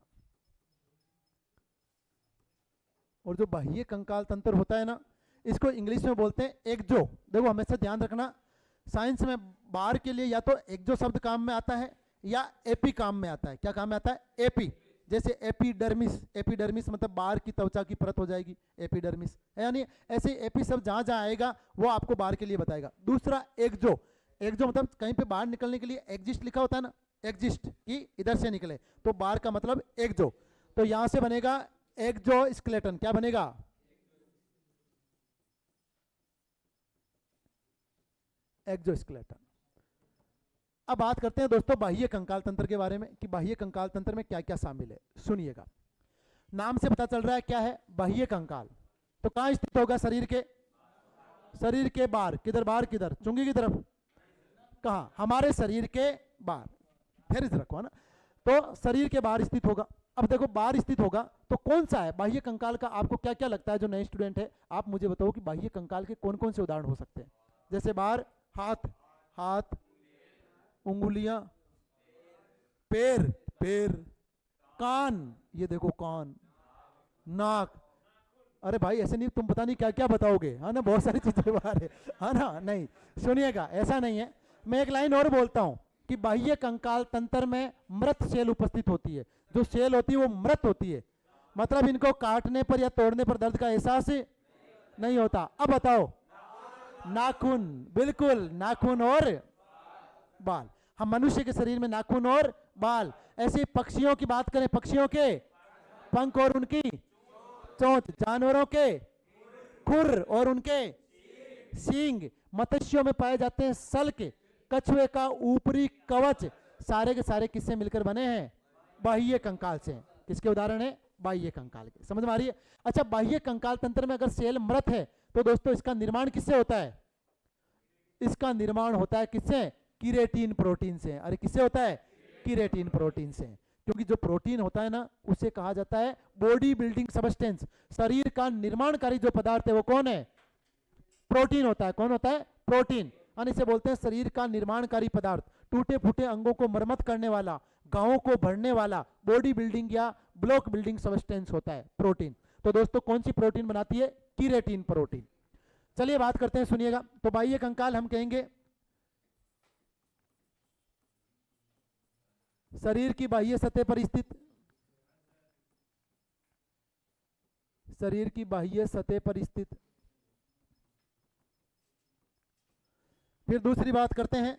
और जो बाह्य कंकाल तंत्र होता है ना, इसको इंग्लिश में बोलते हैं एक्जो। देखो हमेशा ध्यान रखना, साइंस में बाहर के लिए या तो एक्जो शब्द काम में आता है या एपी काम में आता है। क्या काम में आता है? एपी। जैसे एपिडर्मिस, एपिडर्मिस मतलब बाहर की त्वचा की परत हो जाएगी, एपिडर्मिस है यानी। ऐसे एपी शब्द जहां जहां आएगा वो आपको बाहर के लिए बताएगा। दूसरा एक्जो, एक्जो मतलब कहीं पे बाहर निकलने के लिए एग्जिस्ट लिखा होता है ना, एग्जिस्ट कि इधर से निकले, तो बाहर का मतलब एक्जो। तो यहां से बनेगा एक्जो स्केलेटन। क्या बनेगा? Exoskeleton. अब बात करते हैं दोस्तों बाह्य कंकाल तंत्र के बारे में कि बाह्य कंकाल तंत्र में क्या क्या शामिल है। सुनिएगा, नाम से पता चल रहा है क्या है बाह्य कंकाल। तो कहां स्थित होगा? शरीर के, शरीर के बाहर। किधर बाहर? किधर? चुंगी की तरफ। कहां? हमारे शरीर के बाहर। फिर इधर रखो, है ना? तो शरीर के बाहर स्थित होगा। अब देखो बाहर स्थित होगा तो कौन सा है बाह्य कंकाल का? आपको क्या क्या लगता है? जो नए स्टूडेंट है आप मुझे बताओ कि बाह्य कंकाल के कौन कौन से उदाहरण हो सकते हैं। जैसे बाहर हाथ, हाथ, उंगलियां, पैर, पैर, कान, ये देखो कान, नाक। अरे भाई ऐसे नहीं, तुम पता नहीं क्या क्या बताओगे, है ना? बहुत सारी चीजें बाहर है ना? नहीं सुनिएगा, ऐसा नहीं है। मैं एक लाइन और बोलता हूं कि बाह्य कंकाल तंत्र में मृत सेल उपस्थित होती है। जो सेल होती है वो मृत होती है, मतलब इनको काटने पर या तोड़ने पर दर्द का एहसास नहीं होता। अब बताओ, नाखून, बिल्कुल, नाखून और बाल। हम मनुष्य के शरीर में नाखून और बाल। ऐसे पक्षियों की बात करें, पक्षियों के पंख और उनकी चोंच, जानवरों के खुर और उनके सींग, मत्स्यों में पाए जाते हैं सल्क, कछुए का ऊपरी कवच, सारे के सारे किससे मिलकर बने हैं? बाह्य कंकाल से। किसके उदाहरण है? बाह्य कंकाल के। समझ में आ रही है? अच्छा, बाह्य कंकाल तंत्र में अगर सेल मृत है तो दोस्तों इसका निर्माण किससे होता है? इसका निर्माण होता है किससे? कीरेटिन प्रोटीन से। अरे किससे होता है? कीरेटिन प्रोटीन से। क्योंकि जो प्रोटीन होता है ना उसे कहा जाता है बॉडी बिल्डिंग सबस्टेंस। शरीर का निर्माणकारी जो पदार्थ है वो कौन है? प्रोटीन होता है। कौन होता है? प्रोटीन। इसे बोलते हैं शरीर का निर्माणकारी पदार्थ। टूटे फूटे अंगों को मरम्मत करने वाला, गांवों को भरने वाला बॉडी बिल्डिंग या ब्लॉक बिल्डिंग सबस्टेंस होता है प्रोटीन। तो दोस्तों कौन सी प्रोटीन बनाती है? कीरेटिन प्रोटीन। चलिए बात करते हैं, सुनिएगा। तो बाह्य कंकाल हम कहेंगे शरीर की बाह्य सतह पर स्थित, शरीर की बाह्य सतह पर स्थित। फिर दूसरी बात करते हैं,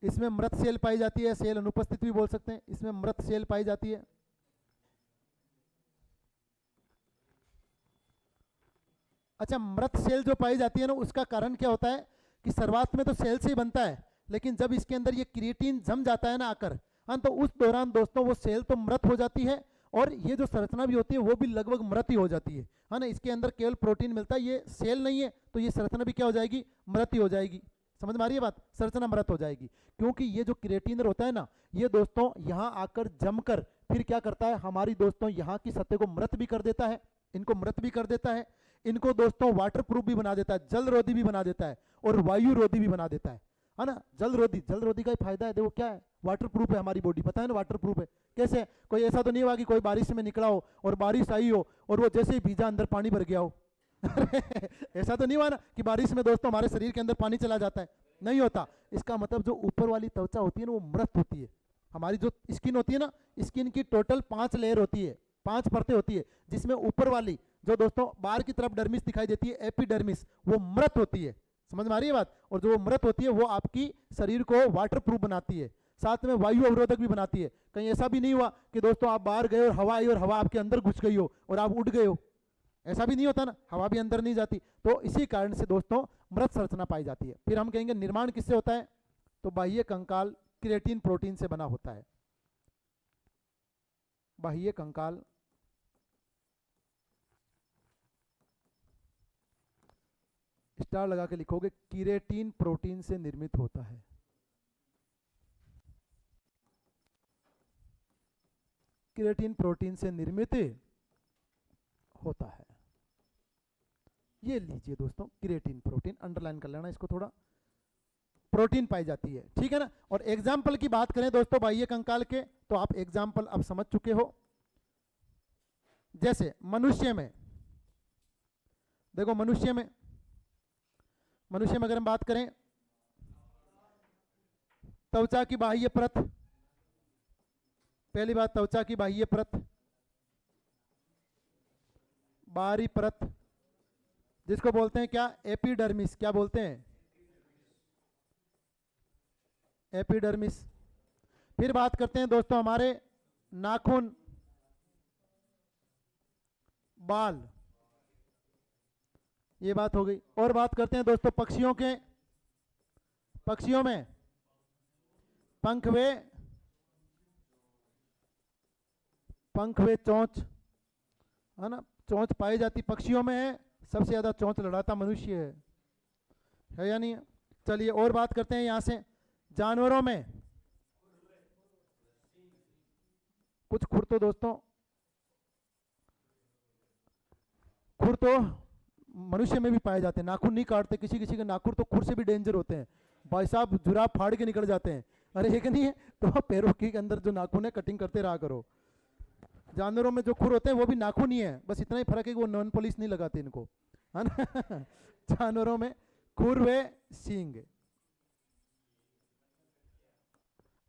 इसमें मृत सेल पाई जाती है, सेल अनुपस्थित भी बोल सकते हैं, इसमें मृत सेल पाई जाती है। अच्छा, मृत सेल जो पाई जाती है ना, उसका कारण क्या होता है कि शुरुआत में तो सेल से ही बनता है, लेकिन जब इसके अंदर ये क्रिएटिन जम जाता है ना आकर, हाँ, तो उस दौरान दोस्तों वो सेल तो मृत हो जाती है और ये जो संरचना भी होती है वो भी लगभग मृत ही हो जाती है ना। इसके अंदर केवल प्रोटीन मिलता है, ये सेल नहीं है, तो ये संरचना भी क्या हो जाएगी? मृत ही हो जाएगी। समझ में आ रही है बात? संरचना मृत हो जाएगी, क्योंकि ये जो क्रिएटिन होता है ना, ये दोस्तों यहाँ आकर जमकर फिर क्या करता है, हमारी दोस्तों यहाँ की सतह को मृत भी कर देता है, इनको मृत भी कर देता है, इनको दोस्तों वाटर प्रूफ भी बना देता है, जल रोधी भी बना देता है और वायु रोधी भी बना देता है ना। जल रोधी का ही फायदा है, देखो क्या है, वाटर प्रूफ है हमारी बॉडी, पता है ना वाटर प्रूफ है। कैसे? कोई ऐसा तो नहीं हुआ कि कोई बारिश में निकला हो और बारिश आई हो और वो जैसे ही भीजा अंदर पानी भर गया हो ऐसा तो नहीं हुआ ना कि बारिश में दोस्तों हमारे शरीर के अंदर पानी चला जाता है, नहीं होता। इसका मतलब जो ऊपर वाली त्वचा होती है ना, वो मृत होती है। हमारी जो स्किन होती है ना, स्किन की टोटल 5 लेयर होती है, 5 परतें होती है, जिसमें ऊपर वाली जो दोस्तों बाहर की तरफ डर्मिस दिखाई देती है, एपिडर्मिस, वो मृत होती है। समझ में आ रही है बात? और जो वो मृत होती है वो आपकी शरीर को वाटर प्रूफ बनाती है, साथ में वायु अवरोधक भी बनाती है। कहीं ऐसा भी नहीं हुआ कि दोस्तों आप बाहर गए और हवा आई और हवा आपके अंदर घुस गई हो और आप उड़ गए हो, ऐसा भी नहीं होता ना, हवा भी अंदर नहीं जाती। तो इसी कारण से दोस्तों मृत संरचना पाई जाती है। फिर हम कहेंगे निर्माण किससे होता है? तो बाह्य कंकाल क्रिएटिन प्रोटीन से बना होता है। बाह्य कंकाल स्टार लगा के लिखोगे, कीरेटिन प्रोटीन से निर्मित होता है। कीरेटिन प्रोटीन से निर्मित होता है। ये लीजिए दोस्तों, कीरेटिन प्रोटीन अंडरलाइन कर लेना इसको थोड़ा, प्रोटीन पाई जाती है, ठीक है ना। और एग्जाम्पल की बात करें दोस्तों बाह्य कंकाल के, तो आप एग्जाम्पल अब समझ चुके हो। जैसे मनुष्य में देखो, मनुष्य में अगर हम बात करें, त्वचा की बाह्य परत, पहली बात त्वचा की बाह्य परत, बाहरी परत जिसको बोलते हैं क्या? एपिडर्मिस। क्या बोलते हैं? एपिडर्मिस। फिर बात करते हैं दोस्तों हमारे नाखून, बाल, ये बात हो गई। और बात करते हैं दोस्तों पक्षियों के, पक्षियों में पंख वे चोंच, है ना, चोंच पाई जाती पक्षियों में है। सबसे ज्यादा चोंच लड़ाता मनुष्य है या नहीं है? चलिए और बात करते हैं यहां से जानवरों में कुछ खुर, तो दोस्तों खुर तो मनुष्य में भी पाए जाते हैं। नाखून नहीं काटते, किसी किसी के नाखून तो खुर से भी डेंजर होते हैं भाई साहब, जुराब फाड़ के निकल जाते हैं। अरे एक नहीं है तो पैरों के अंदर जो नाखून है कटिंग करते रहा करो। जानवरों में जो खुर होते हैं वो भी नाखून ही है, बस इतना ही फर्क है कि वो नॉन पॉलिश नहीं लगाते इनको, है ना जानवरों में खुर व सींग।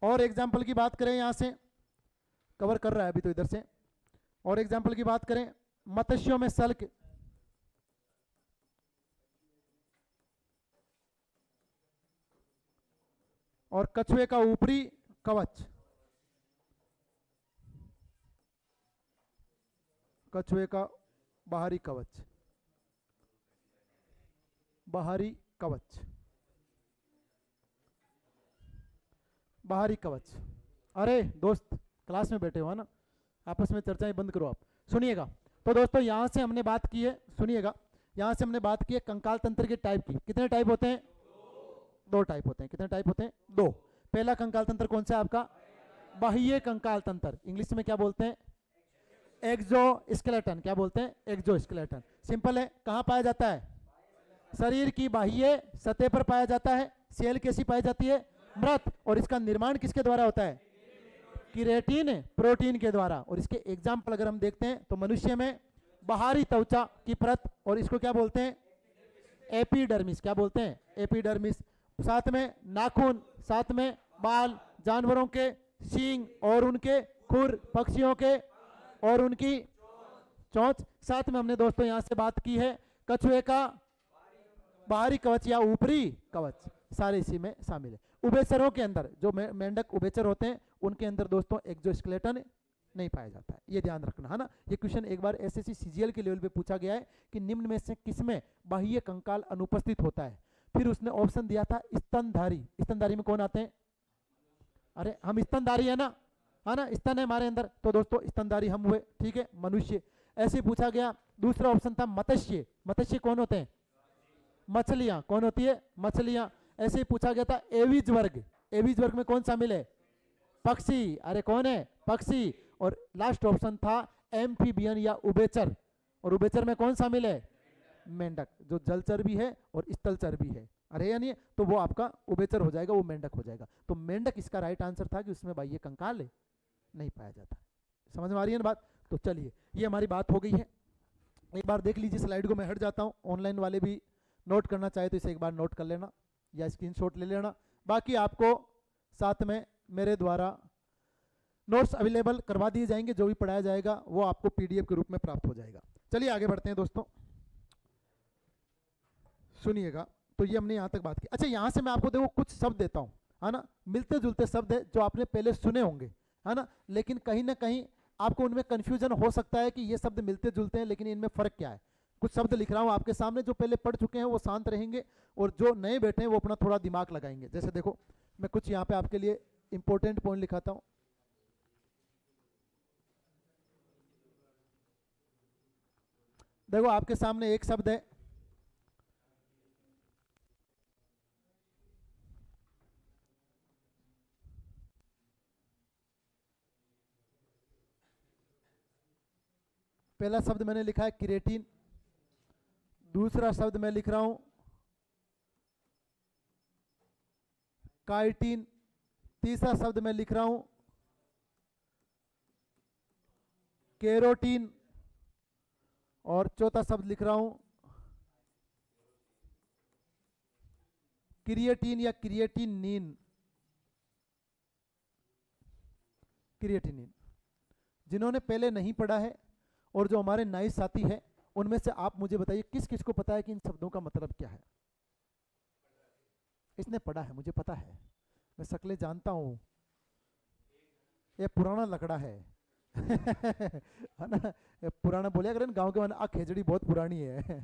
और एग्जाम्पल की बात करें, यहां से कवर कर रहा है अभी तो इधर से। और एग्जाम्पल की बात करें, मत्स्यों में सल्क, और कछुए का ऊपरी कवच, कछुए का बाहरी कवच, बाहरी कवच, बाहरी कवच। अरे दोस्त क्लास में बैठे हो ना, आपस में चर्चाएं बंद करो आप, सुनिएगा। तो दोस्तों यहां से हमने बात की है, सुनिएगा, यहां से हमने बात की है कंकाल तंत्र के टाइप की। कितने टाइप होते हैं? 2 टाइप होते हैं। कितने टाइप होते हैं? 2। पहला कंकाल तंत्र कौन सा है आपका? बाह्य कंकाल तंत्र, इंग्लिश में क्या बोलते हैं? एक्सोस्केलेटन। क्या बोलते हैं? एक्सोस्केलेटन। सिंपल है, कहां पाया जाता है? शरीर की बाह्य सतह पर पाया जाता है। सेल कैसी पाई जाती है? मृत। और इसका निर्माण किसके द्वारा होता है? किरेटिन प्रोटीन के द्वारा। और इसके एग्जाम्पल अगर हम देखते हैं तो मनुष्य में बाहरी त्वचा की परत, और इसको क्या बोलते हैं? एपिडर्मिस। क्या बोलते हैं? एपिडर्मिस। साथ में नाखून, साथ में बाल, जानवरों के सींग और उनके खुर, पक्षियों के और उनकी चोंच। साथ में हमने दोस्तों यहां से बात की है कछुए का बाहरी कवच या ऊपरी कवच, सारे इसी में शामिल है। उभयचरों के अंदर जो मेंढक उभयचर होते हैं उनके अंदर दोस्तों एक्सोस्केलेटन नहीं पाया जाता है, ये ध्यान रखना है ना। ये क्वेश्चन एक बार एसएससी सीजीएल के लेवल पे पूछा गया है कि निम्न में से किसमें बाह्य कंकाल अनुपस्थित होता है। फिर उसने ऑप्शन दिया था स्तनधारी। स्तनधारी में कौन आते हैं? अरे हम स्तनधारी है ना, स्तन है हमारे अंदर, तो दोस्तों स्तनधारी हम हुए, ठीक है, मनुष्य। ऐसे पूछा गया। दूसरा ऑप्शन था मत्स्य। मत्स्य कौन होते हैं? मछलियां। कौन होती है? मछलियां। ऐसे ही पूछा गया था एविज वर्ग। एविज वर्ग में कौन शामिल है? पक्षी। अरे कौन है? पक्षी। और लास्ट ऑप्शन था एम्फीबियन या उभयचर। और उभयचर में कौन शामिल है? मेंढक, जो जलचर भी है और स्थलचर भी है। अरे यानी तो वो आपका उभयचर हो जाएगा, वो मेंढक हो जाएगा। तो मेंढक इसका राइट आंसर था कि उसमें बाह्य कंकाल नहीं पाया जाता। समझ में आ रही है ना बात? तो चलिए, ये हमारी बात हो गई है। एक बार देख लीजिए स्लाइड को, मैं हट जाता हूँ। ऑनलाइन वाले भी नोट करना चाहे तो इसे एक बार नोट कर लेना या स्क्रीनशॉट ले लेना। बाकी आपको साथ में मेरे द्वारा नोट्स अवेलेबल करवा दिए जाएंगे, जो भी पढ़ाया जाएगा वो आपको पीडीएफ के रूप में प्राप्त हो जाएगा। चलिए आगे बढ़ते हैं दोस्तों, सुनिएगा। तो ये हमने यहाँ तक बात की। अच्छा, यहाँ से मैं आपको देखो कुछ शब्द देता हूँ, है ना, मिलते जुलते शब्द है जो आपने पहले सुने होंगे, है ना, लेकिन कहीं ना कहीं आपको उनमें कंफ्यूजन हो सकता है कि ये शब्द मिलते जुलते हैं लेकिन इनमें फर्क क्या है। कुछ शब्द लिख रहा हूँ आपके सामने, जो पहले पढ़ चुके हैं वो शांत रहेंगे और जो नए बैठे हैं वो अपना थोड़ा दिमाग लगाएंगे। जैसे देखो, मैं कुछ यहाँ पे आपके लिए इंपॉर्टेंट पॉइंट लिखाता हूँ। देखो आपके सामने एक शब्द है पहला शब्द मैंने लिखा है क्रिएटिन। दूसरा शब्द मैं लिख रहा हूं काइटिन। तीसरा शब्द मैं लिख रहा हूं केरोटीन। और चौथा शब्द लिख रहा हूं क्रिएटिन या क्रिएटिनिन। क्रिएटिनिन। जिन्होंने पहले नहीं पढ़ा है और जो हमारे नए साथी हैं, उनमें से आप मुझे बताइए किस किस को पता है कि इन शब्दों का मतलब क्या है। इसने पढ़ा है, मुझे पता है, मैं शक्लें जानता हूं। ये पुराना लकड़ा है है ना, ये पुराना बोले अगर गांव के मन आ खेजड़ी बहुत पुरानी है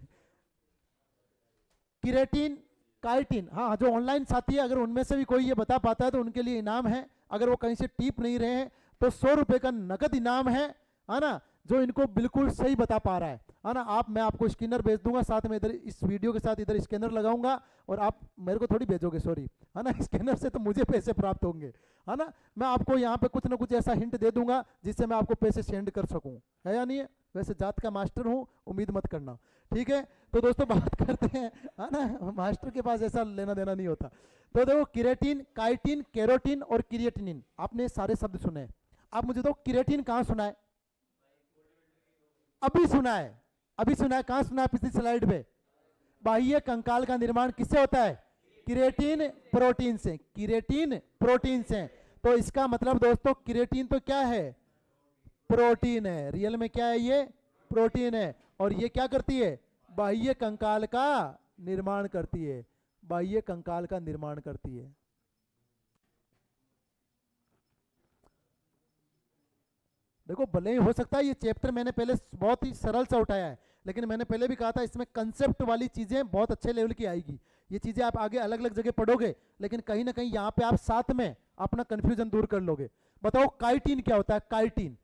किरेटिन, काइटिन। हाँ, जो ऑनलाइन साथी है अगर उनमें से भी कोई ये बता पाता है तो उनके लिए इनाम है। अगर वो कहीं से टीप नहीं रहे हैं तो 100 रुपए का नगद इनाम है ना, जो इनको बिल्कुल सही बता पा रहा है ना। मैं आपको स्कैनर भेज दूंगा, साथ में इधर इस वीडियो के साथ इधर स्कैनर लगाऊंगा और आप मेरे को थोड़ी भेजोगे, सॉरी, है ना, स्कैनर से तो मुझे पैसे प्राप्त होंगे, है ना। मैं आपको यहाँ पे कुछ ना कुछ ऐसा हिंट दे दूंगा जिससे मैं आपको पैसे सेंड कर सकूँ, है या नहीं है। वैसे जात का मास्टर हूँ, उम्मीद मत करना, ठीक है। तो दोस्तों बात करते हैं, है ना, मास्टर के पास ऐसा लेना देना नहीं होता। तो देखो, किरेटिन, काइटिन, केरोटिन और क्रिएटिनिन, आपने सारे शब्द सुने। आप मुझे तो किरेटिन कहाँ सुना है? अभी सुना है, अभी सुना है। कहां सुना है? पिछली स्लाइड पे। बाह्य कंकाल का निर्माण किससे होता है? किरेटिन प्रोटीन से। किरेटिन प्रोटीन से। तो इसका मतलब दोस्तों किरेटिन तो क्या है? प्रोटीन है। रियल में क्या है? ये प्रोटीन है। और ये क्या करती है? बाह्य कंकाल का निर्माण करती है। बाह्य कंकाल का निर्माण करती है। देखो, भले ही हो सकता है ये चैप्टर मैंने पहले बहुत ही सरल सा उठाया है, लेकिन मैंने पहले भी कहा था इसमें कंसेप्ट वाली चीजें बहुत अच्छे लेवल की आएगी। ये चीजें आप आगे अलग अलग जगह पढ़ोगे, लेकिन कहीं ना कहीं यहाँ पे आप साथ में अपना कंफ्यूजन दूर कर लोगे। बताओ काइटिन क्या होता है? काइटिन,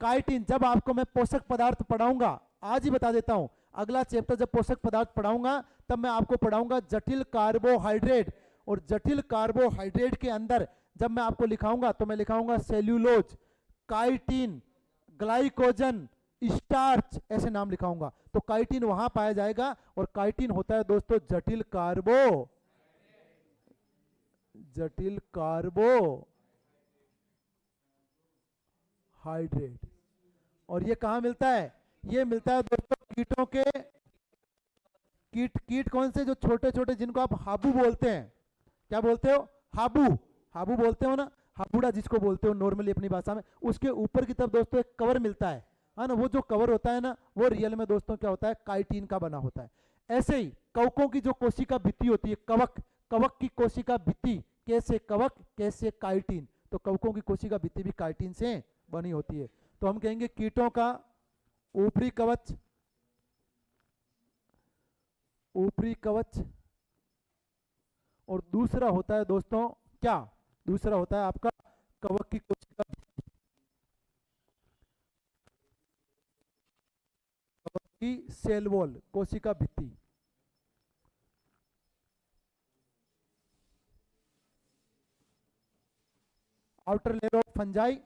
काइटिन जब आपको मैं पोषक पदार्थ पढ़ाऊंगा, आज ही बता देता हूं, अगला चैप्टर जब पोषक पदार्थ पढ़ाऊंगा तब मैं आपको पढ़ाऊंगा जटिल कार्बोहाइड्रेट। और जटिल कार्बोहाइड्रेट के अंदर जब मैं आपको लिखाऊंगा तो मैं लिखाऊंगा सेल्यूलोज, काइटिन, ग्लाइकोजन, स्टार्च, ऐसे नाम लिखाऊंगा। तो काइटिन वहां पाया जाएगा और काइटिन होता है दोस्तों जटिल कार्बो कार्बोहाइड्रेट। और ये कहाँ मिलता है? ये मिलता है दोस्तों कीटों के, कीट, कीट कौन से? जो छोटे छोटे जिनको आप हाबू बोलते हैं। क्या बोलते हो? हाबू, हाबू बोलते हो ना, हाबूड़ा जिसको बोलते हो नॉर्मली अपनी भाषा में। उसके ऊपर की तरफ दोस्तों एक कवर मिलता है ना, वो जो कवर होता है ना, वो रियल में दोस्तों क्या होता है? काइटिन का बना होता है। ऐसे ही कवकों की जो कोशिका भित्ति होती है, कवक, कवक की कोशिका भित्ति, कैसे कवक कैसे काइटिन, तो कवकों की कोशिका भित्ति भी काइटिन से बनी होती है। तो हम कहेंगे कीटों का ऊपरी कवच, ऊपरी कवच, और दूसरा होता है दोस्तों क्या? दूसरा होता है आपका कवक की कोशिका, कवक की सेल वॉल, कोशिका भित्ति। आउटर लेयर ऑफ फंजाई,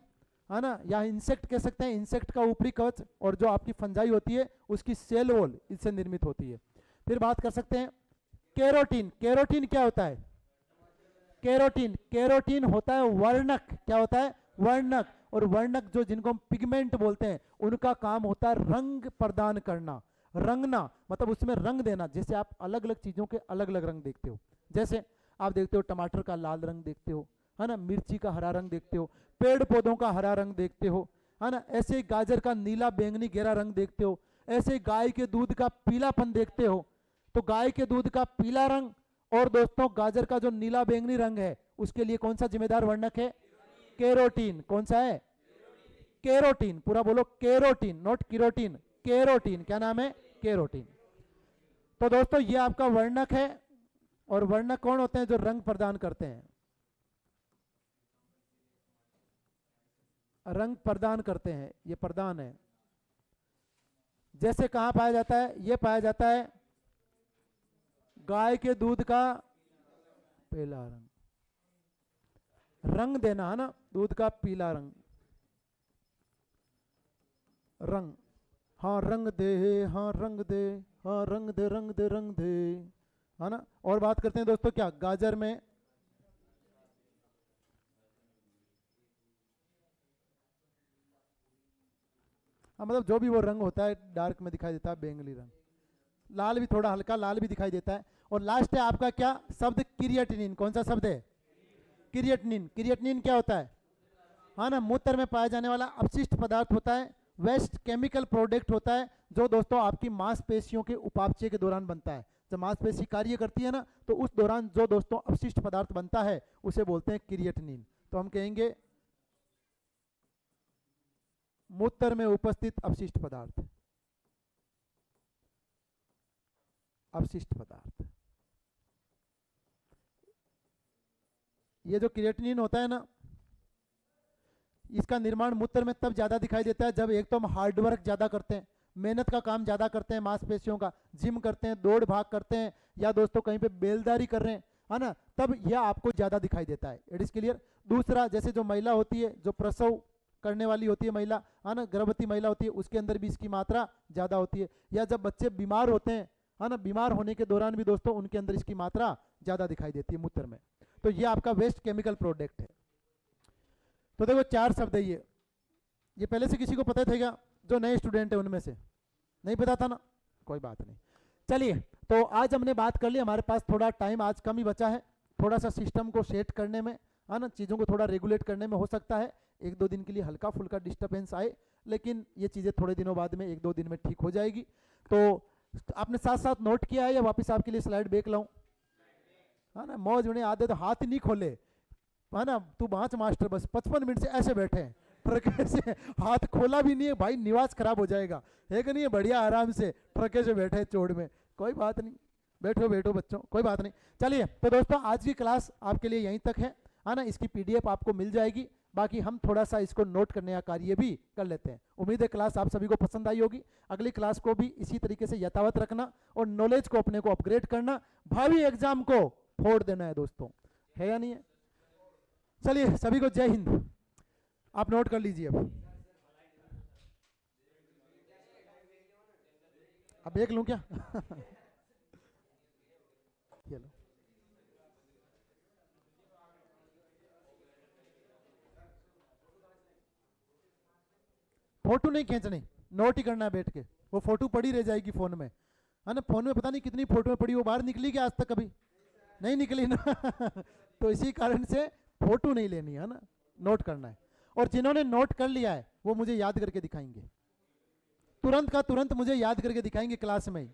है ना, या इंसेक्ट कह सकते हैं, इंसेक्ट का ऊपरी कवच, और जो आपकी फंजाई होती है उसकी सेल वॉल इससे निर्मित होती है। फिर बात कर सकते हैं केरोटीन। केरोटीन क्या होता है? केरोटीन, केरोटीन होता है वर्णक। क्या होता है? वर्णक। और वर्णक जो जिनको हम पिगमेंट बोलते हैं, उनका काम होता है रंग प्रदान करना, रंगना, मतलब उसमें रंग देना। जैसे आप अलग अलग चीजों के अलग अलग रंग देखते हो, जैसे आप देखते हो टमाटर का लाल रंग देखते हो, है ना, मिर्ची का हरा रंग देखते हो, पेड़ पौधों का हरा रंग देखते हो, है ना, ऐसे ही गाजर का नीला बैंगनी गहरा रंग देखते हो, ऐसे ही गाय के दूध का पीलापन देखते हो। तो गाय के दूध का पीला रंग और दोस्तों गाजर का जो नीला बैंगनी रंग है, उसके लिए कौन सा जिम्मेदार वर्णक है? केरोटीन। कौन सा है? केरोटीन। पूरा बोलो, केरोटीन, नॉट किरोटीन, केरोटीन। क्या नाम है? केरोटीन। तो दोस्तों ये आपका वर्णक है। और वर्णक कौन होते हैं? जो रंग प्रदान करते हैं, रंग प्रदान करते हैं, ये प्रदान है। जैसे कहां पाया जाता है? ये पाया जाता है गाय के दूध का पीला रंग, रंग देना, है ना, दूध का पीला रंग, रंग, हाँ रंग दे, हाँ रंग दे, हाँ रंग दे, रंग दे, रंग दे, है ना। और बात करते हैं दोस्तों क्या? गाजर में हाँ, मतलब जो भी वो रंग होता है डार्क में दिखाई देता है, बैंगनी रंग, लाल भी, थोड़ा हल्का लाल भी दिखाई देता है। और लास्ट है आपका क्या शब्द? क्रिएटिनिन। कौन सा शब्द है? क्रिएटिनिन। क्रिएटिनिन क्या होता है? हाँ ना, मूत्र में पाया जाने वाला अपशिष्ट पदार्थ होता है, वेस्ट केमिकल प्रोडक्ट होता है, जो दोस्तों आपकी मांसपेशियों के उपापचय के दौरान बनता है। जब मांसपेशी कार्य करती है ना, तो उस दौरान जो दोस्तों अपशिष्ट पदार्थ बनता है उसे बोलते हैं क्रिएटिनिन। तो हम कहेंगे मूत्र में उपस्थित अपशिष्ट पदार्थ, अपशिष्ट पदार्थ। ये जो क्रिएटिनिन होता है ना, इसका निर्माण मूत्र में तब ज्यादा दिखाई देता है जब एक तो हम हार्ड वर्क ज्यादा करते हैं, मेहनत का काम ज्यादा करते हैं, मांसपेशियों का, जिम करते हैं, दौड़ भाग करते हैं, या दोस्तों कहीं पे बेलदारी कर रहे हैं, है ना, तब यह आपको ज्यादा दिखाई देता है। It is clear. दूसरा, जैसे जो महिला होती है, जो प्रसव करने वाली होती है महिला, है ना, गर्भवती महिला होती है, उसके अंदर भी इसकी मात्रा ज्यादा होती है। या जब बच्चे बीमार होते हैं, है ना, बीमार होने के दौरान भी दोस्तों उनके अंदर इसकी मात्रा ज्यादा दिखाई देती है मूत्र में। तो ये आपका वेस्ट केमिकल प्रोडक्ट है। तो देखो चार शब्द है ये पहले से किसी को पता था क्या? जो नए स्टूडेंट है उनमें से नहीं पता था ना, कोई बात नहीं। चलिए, तो आज हमने बात कर ली, हमारे पास थोड़ा टाइम आज कम ही बचा है, थोड़ा सा सिस्टम को सेट करने में, है ना, चीज़ों को थोड़ा रेगुलेट करने में हो सकता है एक दो दिन के लिए हल्का फुल्का डिस्टर्बेंस आए, लेकिन ये चीज़ें थोड़े दिनों बाद में, एक दो दिन में ठीक हो जाएगी। तो आपने साथ साथ नोट किया है या वापस आपके लिए स्लाइड देख लाऊं? है ना, मौज उन्हें आदत, हाथ नहीं खोले, है ना, तू बाँच मास्टर, बस 55 मिनट से ऐसे बैठे हैं ट्रके से, हाथ खोला भी नहीं है भाई, निवास खराब हो जाएगा, है कि नहीं है? बढ़िया आराम से ट्रके से बैठे चोड़ में, कोई बात नहीं, बैठो बैठो बच्चों, कोई बात नहीं। चलिए, तो दोस्तों आज की क्लास आपके लिए यहीं तक है ना, इसकी पीडीएफ आपको मिल जाएगी, बाकी हम थोड़ा सा इसको नोट करने का कार्य भी कर लेते हैं। उम्मीद है क्लास आप सभी को पसंद आई होगी। अगली क्लास को भी इसी तरीके से यथावत रखना और नॉलेज को अपने को अपग्रेड करना, भावी एग्जाम को फोड़ देना है दोस्तों, है या नहीं है? चलिए, सभी को जय हिंद। आप नोट कर लीजिए। अब देख लूं क्या? ये लो। फोटो नहीं खींचनी, नोट ही करना है बैठ के, वो फोटो पड़ी रह जाएगी फोन में, है ना। फोन में पता नहीं कितनी फोटो पड़ी, वो बाहर निकली क्या आज तक कभी नहीं निकली ना तो इसी कारण से फोटो नहीं लेनी है ना, नोट करना है। और जिन्होंने नोट कर लिया है वो मुझे याद करके दिखाएंगे, तुरंत का तुरंत मुझे याद करके दिखाएंगे क्लास में ही।